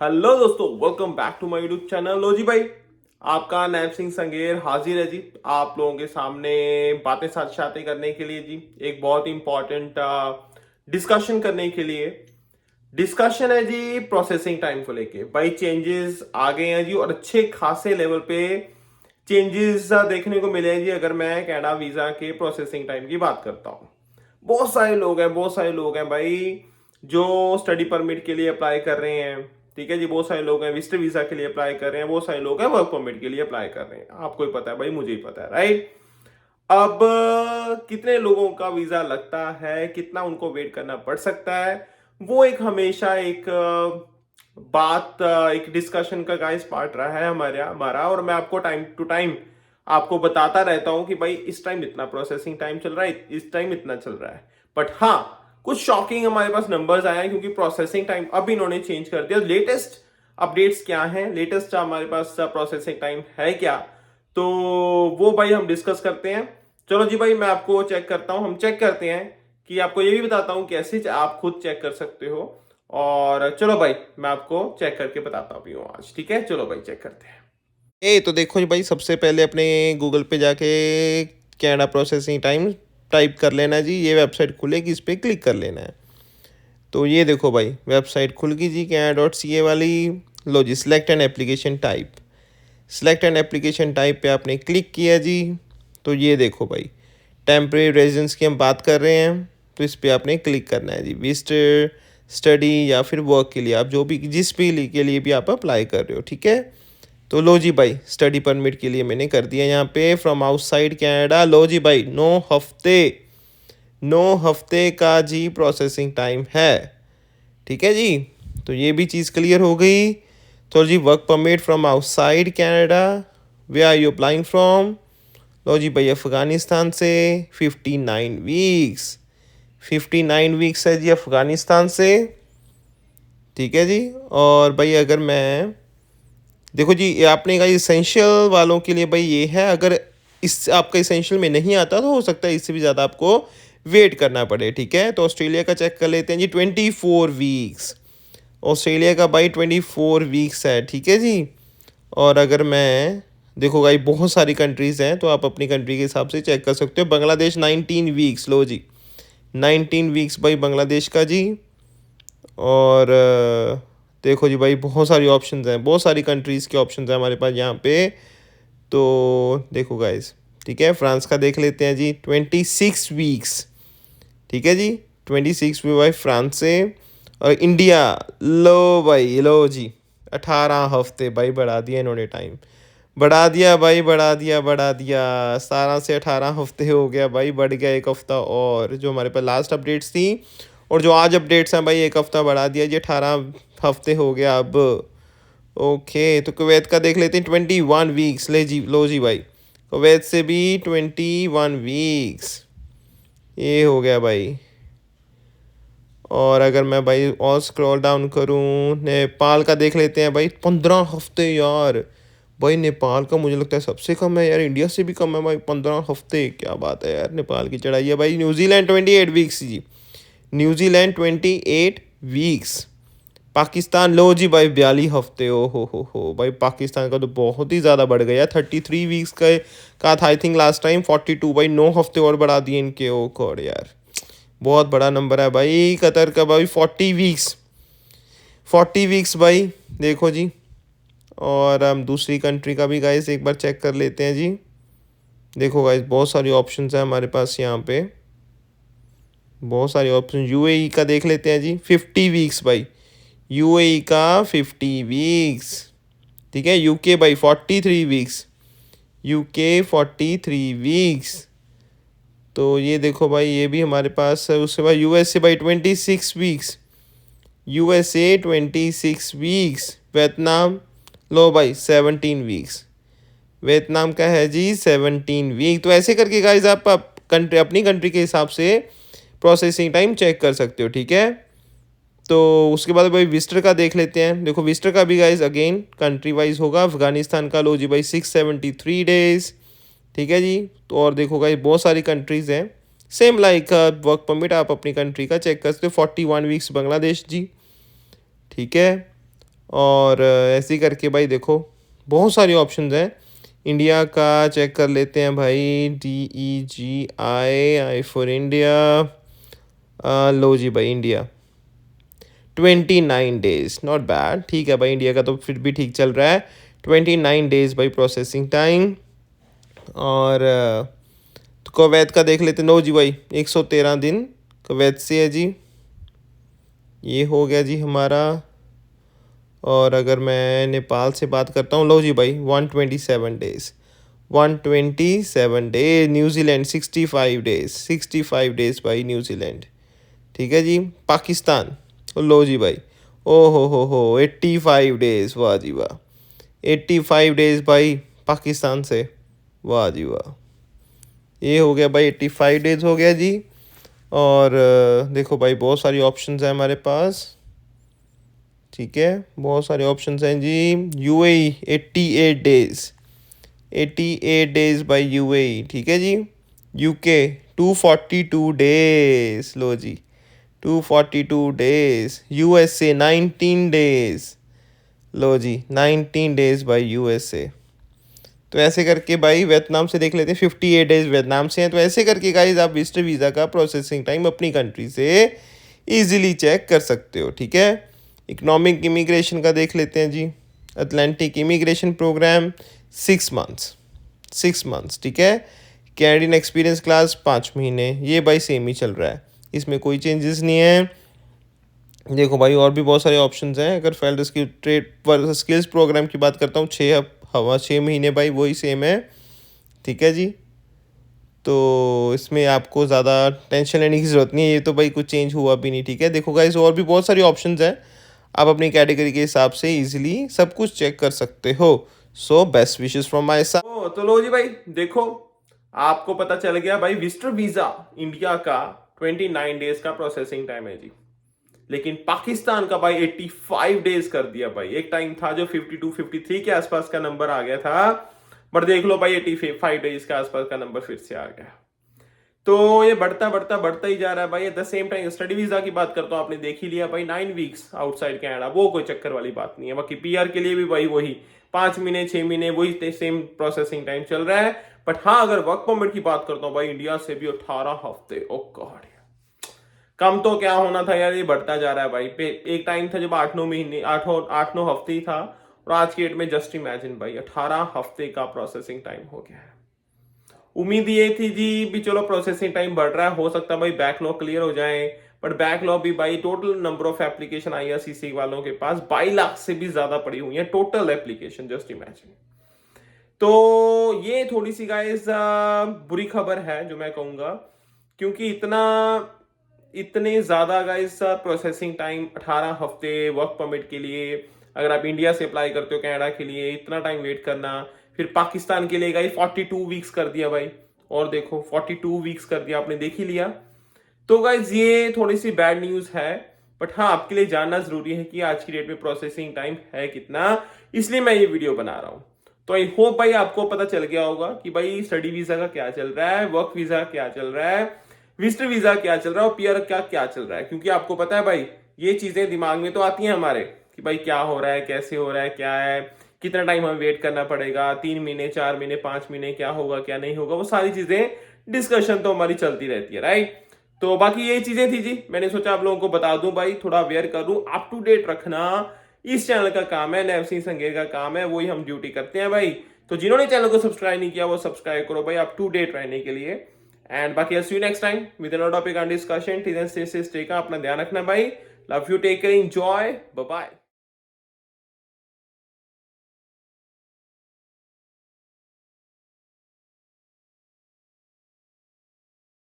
Hello दोस्तों, welcome back to my YouTube channel. लो जी भाई, आपका नैब सिंह संगेर हाजिर है जी आप लोगों के सामने बातें साथ करने के लिए जी। एक बहुत इंपॉर्टेंट डिस्कशन करने के लिए। डिस्कशन है जी प्रोसेसिंग टाइम को लेके। भाई चेंजेस आ गए हैं जी और अच्छे खासे लेवल पे चेंजेस देखने को मिले हैं जी। अगर मैं कनाडा वीजा के प्रोसेसिंग टाइम की बात करता हूँ, बहुत सारे लोग हैं भाई जो स्टडी परमिट के लिए अप्लाई कर रहे हैं। ठीक है जी, बहुत सारे लोग हैं विजिटर वीजा के लिए अप्लाई कर रहे हैं, बहुत सारे लोग हैं वर्क परमिट के लिए अप्लाई कर रहे हैं। आपको ही पता है भाई, मुझे ही पता है, राइट। अब कितने लोगों का वीजा लगता है, कितना उनको वेट करना पड़ सकता है, वो एक हमेशा एक बात, एक डिस्कशन का गाइस पार्ट रहा है हमारा। और मैं आपको टाइम टू टाइम आपको बताता रहता हूं कि भाई इस टाइम इतना प्रोसेसिंग टाइम चल रहा है, इस टाइम इतना चल रहा है। बट हाँ, कुछ शॉकिंग हमारे पास नंबर्स आए हैं क्योंकि प्रोसेसिंग टाइम अब इन्होंने चेंज कर दिया। लेटेस्ट अपडेट्स क्या हैं, लेटेस्ट हमारे पास प्रोसेसिंग टाइम है क्या, तो वो भाई हम डिस्कस करते हैं। चलो जी भाई, मैं आपको चेक करता हूं, हम चेक करते हैं कि आपको ये भी बताता हूं कैसे आप खुद चेक कर सकते हो। और चलो भाई, मैं आपको चेक करके बताता भी हूँ आज। ठीक है, चलो भाई चेक करते हैं। तो देखो जी भाई, सबसे पहले अपने गूगल पे जाके कैनेडा प्रोसेसिंग टाइम टाइप कर लेना जी। ये वेबसाइट खुलेगी, इस पर क्लिक कर लेना है। तो ये देखो भाई, वेबसाइट खुल गई जी canada.ca वाली। लो जी, select an application type. Select an application type पे आपने क्लिक किया जी। तो ये देखो भाई, टेम्परेरी रेजिडेंस की हम बात कर रहे हैं, तो इस पर आपने क्लिक करना है जी। विजिटर, स्टडी या फिर वर्क के लिए आप जो भी जिस भी के लिए भी आप अप्लाई कर रहे हो, ठीक है। तो लो जी भाई, स्टडी परमिट के लिए मैंने कर दिया यहाँ पे फ्रॉम आउटसाइड कैनेडा। लो जी भाई, 9 हफ्ते का जी प्रोसेसिंग टाइम है। ठीक है जी, तो ये भी चीज़ क्लियर हो गई। तो जी, work permit from outside Canada, where are you applying from. लो जी भाई, अफ़गानिस्तान से। 59 वीक्स, 59 वीक्स है जी अफ़गानिस्तान से। ठीक है जी। और भाई अगर मैं देखो जी, ये आपने कहा इसेंशियल वालों के लिए भाई ये है। अगर इस आपका इसेंशियल में नहीं आता तो हो सकता है इससे भी ज़्यादा आपको वेट करना पड़े। ठीक है, तो ऑस्ट्रेलिया का चेक कर लेते हैं जी। 24 वीक्स ऑस्ट्रेलिया का भाई 24 वीक्स है। ठीक है जी। और अगर मैं देखो भाई, बहुत सारी कंट्रीज़ हैं तो आप अपनी कंट्री के हिसाब से चेक कर सकते हो। बांग्लादेश 19 वीक्स। लो जी, 19 वीक्स भाई बांग्लादेश का जी। और देखो जी भाई, बहुत सारी ऑप्शंस हैं, बहुत सारी कंट्रीज़ के ऑप्शंस हैं हमारे पास यहाँ पे। तो देखो गाइस, ठीक है, फ्रांस का देख लेते हैं जी। 26 वीक्स। ठीक है जी, 26 में भाई फ्रांस से। और इंडिया, लो भाई, लो जी, 18 हफ्ते भाई बढ़ा दिया इन्होंने टाइम। बढ़ा दिया भाई, बढ़ा दिया 17 से 18 हफ्ते हो गया भाई, बढ़ गया 1 हफ्ता। और जो हमारे पास लास्ट अपडेट्स थी और जो आज अपडेट्स हैं भाई, 1 हफ्ता बढ़ा दिया जी, 18 हफ्ते हो गया अब। ओके, तो कुवैत का देख लेते हैं। 21 वीक्स। ले जी, लो जी भाई, कुवैत से भी 21 वीक्स, ये हो गया भाई। और अगर मैं भाई और स्क्रॉल डाउन करूँ, नेपाल का देख लेते हैं भाई। 15 हफ्ते यार, भाई नेपाल का मुझे लगता है सबसे कम है यार, इंडिया से भी कम है भाई 15 हफ्ते। क्या बात है यार, नेपाल की चढ़ाई है भाई। न्यूजीलैंड 28 वीक्स जी, न्यूजीलैंड 28 वीक्स। पाकिस्तान, लो जी भाई, 42 हफ्ते। ओ हो भाई, पाकिस्तान का तो बहुत ही ज़्यादा बढ़ गया। 33 वीक्स का था आई थिंक लास्ट टाइम। 42 भाई, 9 हफ्ते और बढ़ा दिए इनके। ओ गॉड यार, बहुत बड़ा नंबर है भाई। कतर का भाई 40 वीक्स, 40 वीक्स भाई, देखो जी। और हम दूसरी कंट्री का भी गाइस एक बार चेक कर लेते हैं जी। देखो गाइस, बहुत सारी ऑप्शंस हैं हमारे पास यहाँ पे, बहुत सारे ऑप्शन। यूएई का देख लेते हैं जी। 50 वीक्स भाई, यूएई का 50 वीक्स। ठीक है, यूके भाई 43 वीक्स, यूके 43 वीक्स। तो ये देखो भाई, ये भी हमारे पास है। उसके बाद यूएसए भाई 26 वीक्स, यूएसए 26 वीक्स। वियतनाम, लो भाई 17 वीक्स, वियतनाम का है जी 17 वीक। तो ऐसे करके गाइज आप कंट्री, अपनी कंट्री के हिसाब से प्रोसेसिंग टाइम चेक कर सकते हो। ठीक है, तो उसके बाद भाई विजिटर का देख लेते हैं। देखो विजिटर का भी गाइज अगेन कंट्री वाइज होगा। अफगानिस्तान का लो जी भाई 673 डेज। ठीक है जी। तो और देखो गाइज, बहुत सारी कंट्रीज़ हैं सेम लाइक वर्क परमिट, आप अपनी कंट्री का चेक कर सकते हो। 41 वीक्स बांग्लादेश जी। ठीक है, और ऐसे ही करके भाई देखो बहुत सारी ऑप्शंस हैं। इंडिया का चेक कर लेते हैं भाई, DEGI, आई फॉर इंडिया। लो जी भाई, इंडिया 29 डेज, नॉट बैड। ठीक है भाई, इंडिया का तो फिर भी ठीक चल रहा है। 29 डेज भाई प्रोसेसिंग टाइम। और तो कुवैत का देख लेते हैं। नो जी भाई, 113 दिन कुवैत से है जी। ये हो गया जी हमारा। और अगर मैं नेपाल से बात करता हूँ, लो जी भाई 127 days, 127 days. New Zealand 65 days, 65 days भाई न्यूजीलैंड। ठीक है जी। पाकिस्तान, लो जी भाई, ओ हो 85 डेज, वाह जी वाह। 85 डेज भाई पाकिस्तान से, वाह जी वाह। ये हो गया भाई, 85 डेज हो गया जी। और देखो भाई बहुत सारी ऑप्शंस हैं हमारे पास। ठीक है, बहुत सारे ऑप्शंस हैं जी। UAE 88 days, 88 days by UAE। ठीक है जी। UK 242 डेज, लो जी 242 डेज। USA 19 डेज, लो जी 19 डेज बाई USA। तो ऐसे करके भाई वियतनाम से देख लेते हैं, 58 डेज वियतनाम से हैं। तो ऐसे करके गाइज आप विजिटर वीज़ा का प्रोसेसिंग टाइम अपनी कंट्री से इजीली चेक कर सकते हो। ठीक है। इकोनॉमिक इमिग्रेशन का देख लेते हैं जी। Atlantic immigration program 6 months, 6 months. ठीक है। कैनेडियन एक्सपीरियंस क्लास 5 महीने, ये भाई सेम ही चल रहा है, इसमें कोई चेंजेस नहीं है। देखो भाई और भी बहुत सारे ऑप्शंस हैं। अगर फील्ड स्किल ट्रेड पर स्किल्स प्रोग्राम की बात करता हूँ, 6 महीने भाई वही सेम है। ठीक है जी। तो इसमें आपको ज़्यादा टेंशन लेने की ज़रूरत नहीं है, ये तो भाई कुछ चेंज हुआ भी नहीं। ठीक है। देखो गाइस और भी बहुत सारी ऑप्शंस हैं, आप अपनी कैटेगरी के हिसाब से इजीली सब कुछ चेक कर सकते हो। So best wishes from my side. तो लो जी भाई देखो, आपको पता चल गया भाई विजिटर वीज़ा इंडिया का 29 डेज का प्रोसेसिंग टाइम है जी। लेकिन पाकिस्तान का भाई 85 डेज कर दिया भाई। एक टाइम था जो 52 53 के आसपास का नंबर आ गया था, बट देख लो भाई 85 डेज के आसपास का नंबर फिर से आ गया। तो ये बढ़ता बढ़ता बढ़ता ही जा रहा है भाई। At the same time study visa की बात करता हूँ, आपने देख ही लिया भाई 9 वीक्स आउटसाइड कनाडा, वो कोई चक्कर वाली बात नहीं है। बाकी PR के लिए भी भाई वही 5 महीने 6 महीने वही सेम प्रोसेसिंग टाइम चल रहा है। बट हाँ, अगर वर्क परमिट की बात करता हूँ भाई, इंडिया से भी 18 हफ्ते। ओ गॉड, कम तो क्या होना था यार, ये बढ़ता जा रहा है भाई। एक टाइम था जब 8-9 महीने 8-9 हफ्ते ही था, और आज की डेट में जस्ट इमेजिन भाई 18 हफ्ते का प्रोसेसिंग टाइम हो गया है। उम्मीद ये थी जी भी चलो प्रोसेसिंग टाइम बढ़ रहा है, हो सकता है भाई बैकलॉग क्लियर हो जाए। बट बैकलॉग भी भाई, total number of application IRCC वालों के पास 22 लाख से भी ज्यादा पड़ी हुई है टोटल एप्लीकेशन, जस्ट इमेजिन। तो ये थोड़ी सी गाइस बुरी खबर है जो मैं कहूंगा, क्योंकि इतने ज्यादा गाइस प्रोसेसिंग टाइम 18 हफ्ते वर्क परमिट के लिए। अगर आप इंडिया से अप्लाई करते हो कनाडा के लिए, इतना टाइम वेट करना। फिर पाकिस्तान के लिए गाइस 42 वीक्स कर दिया भाई। और देखो 42 वीक्स कर दिया, आपने देख ही लिया। तो गाइज ये थोड़ी सी बैड न्यूज है। बट हाँ, आपके लिए जानना जरूरी है कि आज की डेट में प्रोसेसिंग टाइम है कितना, इसलिए मैं ये वीडियो बना रहा हूं। तो आई होप भाई आपको पता चल गया होगा कि भाई स्टडी वीजा का क्या चल रहा है, वर्क वीजा क्या चल रहा है, विजिटर वीजा क्या चल रहा है, और PR का क्या चल रहा है। क्योंकि आपको पता है भाई, ये चीजें दिमाग में तो आती हैं हमारे कि भाई क्या हो रहा है, कैसे हो रहा है, क्या है, कितना टाइम हमें वेट करना पड़ेगा, 3 महीने 4 महीने 5 महीने, क्या होगा क्या नहीं होगा, वो सारी चीजें डिस्कशन तो हमारी चलती रहती है, राइट। तो बाकी ये चीजें थी जी, मैंने सोचा आप लोगों को बता दूं भाई, थोड़ा अवेयर करूं। अप टू डेट रखना इस चैनल का काम है, नैव सिंह संघेर का काम है, वही हम ड्यूटी करते हैं भाई। तो जिन्होंने चैनल को सब्सक्राइब नहीं किया वो सब्सक्राइब करो भाई, अप टू डेट रहने के लिए। एंड बाकी see you next time with another topic and discussion. Stay का अपना ध्यान रखना भाई। Love you, take care, enjoy, bye bye.